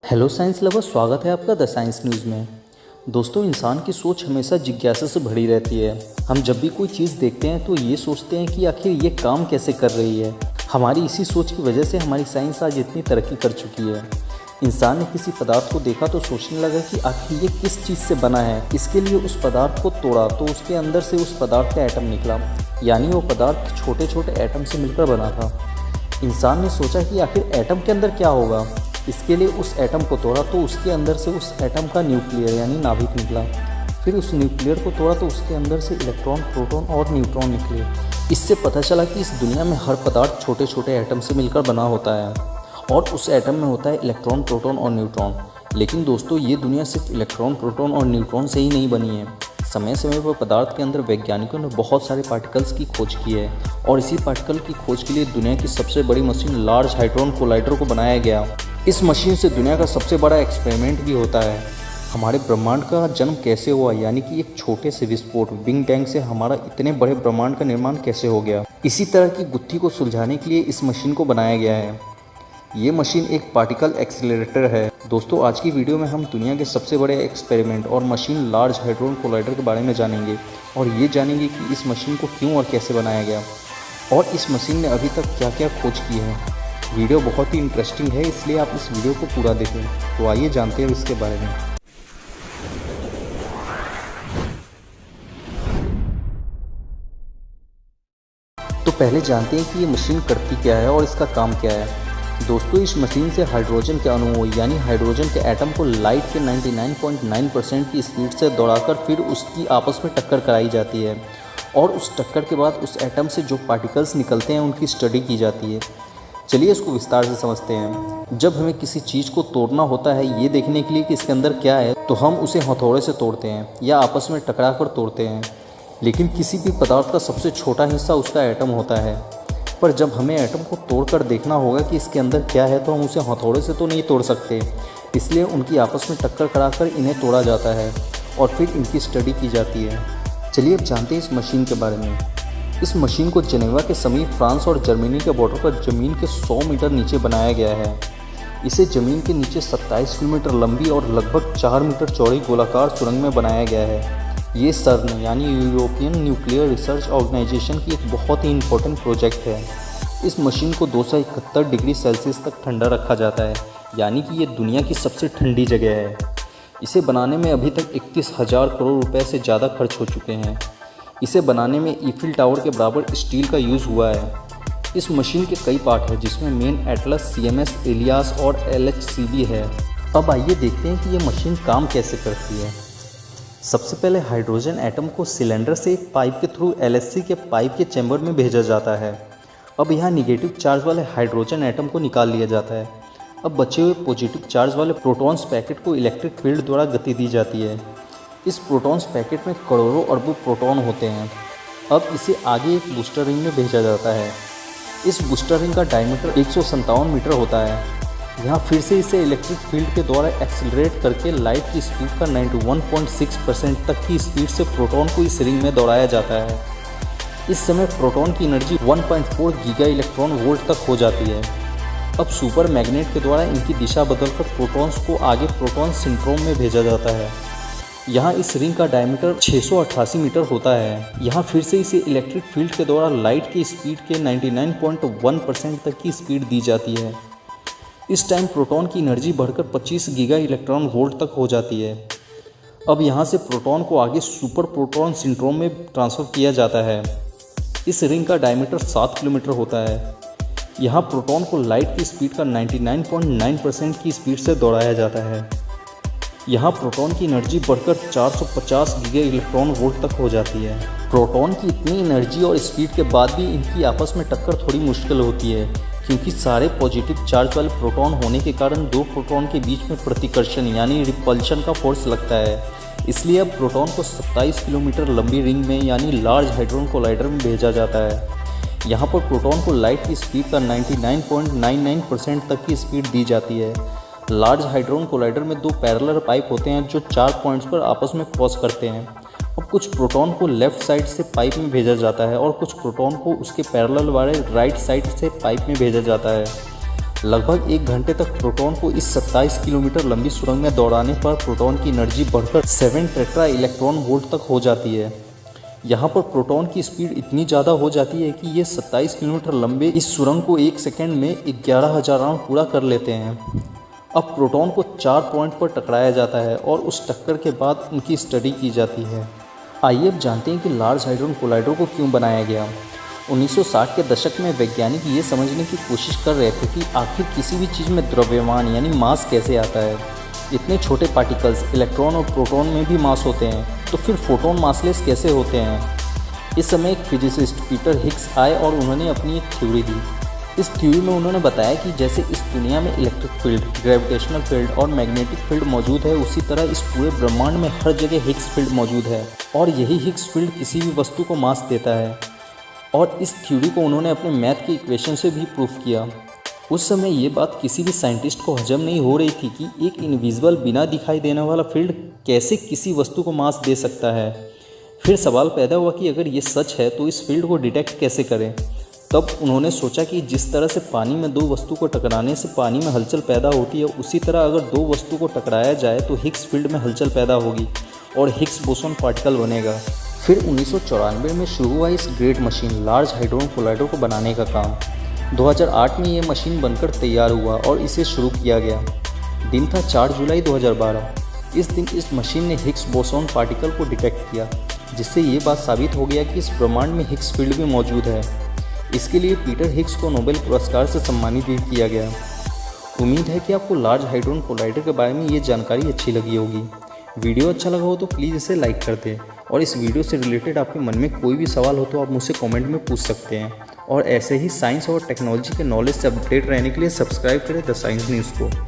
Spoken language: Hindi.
हेलो साइंस लवर, स्वागत है आपका द साइंस न्यूज़ में। दोस्तों, इंसान की सोच हमेशा जिज्ञासा से भरी रहती है। हम जब भी कोई चीज़ देखते हैं तो ये सोचते हैं कि आखिर ये काम कैसे कर रही है। हमारी इसी सोच की वजह से हमारी साइंस आज इतनी तरक्की कर चुकी है। इंसान ने किसी पदार्थ को देखा तो सोचने लगा कि आखिर ये किस चीज़ से बना है। इसके लिए उस पदार्थ को तोड़ा तो उसके अंदर से उस पदार्थ का एटम निकला, यानी वो पदार्थ छोटे छोटे एटम से मिलकर बना था। इंसान ने सोचा कि आखिर एटम के अंदर क्या होगा। इसके लिए उस एटम को तोड़ा तो उसके अंदर से उस एटम का न्यूक्लियर यानी नाभिक निकला। फिर उस न्यूक्लियर को तोड़ा तो उसके अंदर से इलेक्ट्रॉन, प्रोटॉन और न्यूट्रॉन निकले। इससे पता चला कि इस दुनिया में हर पदार्थ छोटे छोटे एटम से मिलकर बना होता है और उस एटम में होता है इलेक्ट्रॉन, प्रोटॉन और न्यूट्रॉन। लेकिन दोस्तों, ये दुनिया सिर्फ इलेक्ट्रॉन, प्रोटॉन और न्यूट्रॉन से ही नहीं बनी है। समय समय पर पदार्थ के अंदर वैज्ञानिकों ने बहुत सारे पार्टिकल्स की खोज की है और इसी पार्टिकल की खोज के लिए दुनिया की सबसे बड़ी मशीन लार्ज हाड्रोन कोलाइडर को बनाया गया। इस मशीन से दुनिया का सबसे बड़ा एक्सपेरिमेंट भी होता है। हमारे ब्रह्मांड का जन्म कैसे हुआ, यानी कि एक छोटे से विस्फोट बिग बैंग से हमारा इतने बड़े ब्रह्मांड का निर्माण कैसे हो गया। इसी तरह की गुत्थी को सुलझाने के लिए इस मशीन को बनाया गया है। ये मशीन एक पार्टिकल एक्सीलरेटर है। दोस्तों, आज की वीडियो में हम दुनिया के सबसे बड़े एक्सपेरिमेंट और मशीन लार्ज हाड्रोन कोलाइडर के बारे में जानेंगे और ये जानेंगे कि इस मशीन को क्यों और कैसे बनाया गया और इस मशीन ने अभी तक क्या क्या खोज की है। वीडियो बहुत ही इंटरेस्टिंग है, इसलिए आप इस वीडियो को पूरा देखें। तो आइए जानते हैं इसके बारे में। तो पहले जानते हैं कि ये मशीन करती क्या है और इसका काम क्या है। दोस्तों, इस मशीन से हाइड्रोजन के अणुओं यानी हाइड्रोजन के एटम को लाइट के 99.9% की स्पीड से दौड़ाकर फिर उसकी आपस में टक्कर कराई जाती है और उस टक्कर के बाद उस एटम से जो पार्टिकल्स निकलते हैं उनकी स्टडी की जाती है। चलिए इसको विस्तार से समझते हैं। जब हमें किसी चीज़ को तोड़ना होता है ये देखने के लिए कि इसके अंदर क्या है, तो हम उसे हथौड़े से तोड़ते हैं या आपस में टकरा कर तोड़ते हैं। लेकिन किसी भी पदार्थ का सबसे छोटा हिस्सा उसका एटम होता है। पर जब हमें एटम को तोड़कर देखना होगा कि इसके अंदर क्या है, तो हम उसे हथौड़े से तो नहीं तोड़ सकते। इसलिए उनकी आपस में टक्कर कराकर इन्हें तोड़ा जाता है और फिर इनकी स्टडी की जाती है। चलिए अब जानते हैं इस मशीन के बारे में। इस मशीन को जेनेवा के समीप फ्रांस और जर्मनी के बॉर्डर पर ज़मीन के 100 मीटर नीचे बनाया गया है। इसे ज़मीन के नीचे 27 किलोमीटर लंबी और लगभग 4 मीटर चौड़ी गोलाकार सुरंग में बनाया गया है। ये सर्न यानी यूरोपियन न्यूक्लियर रिसर्च ऑर्गेनाइजेशन की एक बहुत ही इम्पोर्टेंट प्रोजेक्ट है। इस मशीन को 271 डिग्री सेल्सियस तक ठंडा रखा जाता है, यानी कि ये दुनिया की सबसे ठंडी जगह है। इसे बनाने में अभी तक 31,000 करोड़ रुपए से ज़्यादा खर्च हो चुके हैं। इसे बनाने में ईफिल टावर के बराबर स्टील का यूज़ हुआ है। इस मशीन के कई पार्ट हैं, जिसमें मेन एटलस, CMS, एलियास और LHCb है। अब आइए देखते हैं कि ये मशीन काम कैसे करती है। सबसे पहले हाइड्रोजन एटम को सिलेंडर से एक पाइप के थ्रू LHC के पाइप के चैम्बर में भेजा जाता है। अब यहाँ निगेटिव चार्ज वाले हाइड्रोजन एटम को निकाल लिया जाता है। अब बचे हुए पॉजिटिव चार्ज वाले प्रोटॉन्स पैकेट को इलेक्ट्रिक फील्ड द्वारा गति दी जाती है। इस प्रोटॉन्स पैकेट में करोड़ों अरबों प्रोटॉन होते हैं। अब इसे आगे एक बूस्टर रिंग में भेजा जाता है। इस बूस्टर रिंग का डायमीटर 157 मीटर होता है। यहाँ फिर से इसे इलेक्ट्रिक फील्ड के द्वारा एक्सीलरेट करके लाइट की स्पीड का 91.6% तक की स्पीड से प्रोटॉन को इस रिंग में दौड़ाया जाता है। इस समय प्रोटॉन की एनर्जी 1.4 गीगा इलेक्ट्रॉन वोल्ट तक हो जाती है। अब सुपर मैग्नेट के द्वारा इनकी दिशा बदलकर प्रोटॉन्स को आगे प्रोटॉन सिंड्रोम में भेजा जाता है। यहाँ इस रिंग का डायमीटर 688 मीटर होता है। यहाँ फिर से इसे इलेक्ट्रिक फील्ड के द्वारा लाइट की स्पीड के 99.1% तक की स्पीड दी जाती है। इस टाइम प्रोटॉन की एनर्जी बढ़कर 25 गीगा इलेक्ट्रॉन वोल्ट तक हो जाती है। अब यहाँ से प्रोटॉन को आगे सुपर प्रोटॉन सिंड्रोम में ट्रांसफ़र किया जाता है। इस रिंग का डायमीटर 7 किलोमीटर होता है। यहाँ प्रोटॉन को लाइट की स्पीड का 99.9% की स्पीड से दौड़ाया जाता है। यहाँ प्रोटॉन की एनर्जी बढ़कर 450 गीगा इलेक्ट्रॉन वोल्ट तक हो जाती है। प्रोटॉन की इतनी एनर्जी और स्पीड के बाद भी इनकी आपस में टक्कर थोड़ी मुश्किल होती है, क्योंकि सारे पॉजिटिव चार्ज वाले प्रोटॉन होने के कारण दो प्रोटॉन के बीच में प्रतिकर्षण यानी रिपल्शन का फोर्स लगता है। इसलिए अब प्रोटॉन को 27 किलोमीटर लंबी रिंग में यानी लार्ज हाड्रोन कोलाइडर में भेजा जाता है। यहाँ पर प्रोटॉन को लाइट की स्पीड का 99.99% तक की स्पीड दी जाती है। लार्ज हाड्रोन कोलाइडर में दो पैरेलल पाइप होते हैं जो 4 पॉइंट्स पर आपस में क्रॉस करते हैं। अब कुछ प्रोटॉन को लेफ़्ट साइड से पाइप में भेजा जाता है और कुछ प्रोटॉन को उसके पैरेलल वाले राइट साइड से पाइप में भेजा जाता है। लगभग 1 घंटे तक प्रोटॉन को इस 27 किलोमीटर लंबी सुरंग में दौड़ाने पर प्रोटॉन की एनर्जी बढ़कर 7 टेट्रा इलेक्ट्रॉन वोल्ट तक हो जाती है। यहाँ पर प्रोटॉन की स्पीड इतनी ज़्यादा हो जाती है कि ये 27 किलोमीटर लंबे इस सुरंग को 1 सेकेंड में 11,000 राउंड पूरा कर लेते हैं। अब प्रोटॉन को 4 पॉइंट पर टकराया जाता है और उस टक्कर के बाद उनकी स्टडी की जाती है। आइए अब जानते हैं कि लार्ज हाड्रोन कोलाइडर को क्यों बनाया गया। 1960 के दशक में वैज्ञानिक ये समझने की कोशिश कर रहे थे कि आखिर किसी भी चीज़ में द्रव्यमान यानी मास कैसे आता है। इतने छोटे पार्टिकल्स इलेक्ट्रॉन और प्रोटॉन में भी मास होते हैं, तो फिर फोटोन मासलेस कैसे होते हैं। इस समय एक फिजिसिस्ट पीटर हिग्स आए और उन्होंने अपनी एक थ्योरी दी। इस थ्योरी में उन्होंने बताया कि जैसे इस दुनिया में इलेक्ट्रिक फील्ड, ग्रेविटेशनल फील्ड और मैग्नेटिक फील्ड मौजूद है, उसी तरह इस पूरे ब्रह्मांड में हर जगह हिग्स फील्ड मौजूद है और यही हिग्स फील्ड किसी भी वस्तु को मास देता है। और इस थ्योरी को उन्होंने अपने मैथ के इक्वेशन से भी प्रूफ किया। उस समय ये बात किसी भी साइंटिस्ट को हजम नहीं हो रही थी कि एक इनविजिबल बिना दिखाई देने वाला फील्ड कैसे किसी वस्तु को मास दे सकता है। फिर सवाल पैदा हुआ कि अगर ये सच है तो इस फील्ड को डिटेक्ट कैसे करें। तब उन्होंने सोचा कि जिस तरह से पानी में दो वस्तु को टकराने से पानी में हलचल पैदा होती है, उसी तरह अगर दो वस्तु को टकराया जाए तो हिग्स फील्ड में हलचल पैदा होगी और हिग्स बोसॉन पार्टिकल बनेगा। फिर 1994 में शुरू हुआ इस ग्रेट मशीन लार्ज हाड्रोन कोलाइडर को बनाने का काम। 2008 में ये मशीन बनकर तैयार हुआ और इसे शुरू किया गया। दिन था 4 जुलाई 2012। इस दिन इस मशीन ने हिग्स बोसॉन पार्टिकल को डिटेक्ट किया, जिससे ये बात साबित हो गया कि इस ब्रह्मांड में हिग्स फील्ड भी मौजूद है। इसके लिए पीटर हिग्स को नोबेल पुरस्कार से सम्मानित भी किया गया। उम्मीद है कि आपको लार्ज हाड्रोन कोलाइडर के बारे में ये जानकारी अच्छी लगी होगी। वीडियो अच्छा लगा हो तो प्लीज़ इसे लाइक कर दें और इस वीडियो से रिलेटेड आपके मन में कोई भी सवाल हो तो आप मुझसे कमेंट में पूछ सकते हैं। और ऐसे ही साइंस और टेक्नोलॉजी के नॉलेज से अपडेट रहने के लिए सब्सक्राइब करें द साइंस न्यूज़ को।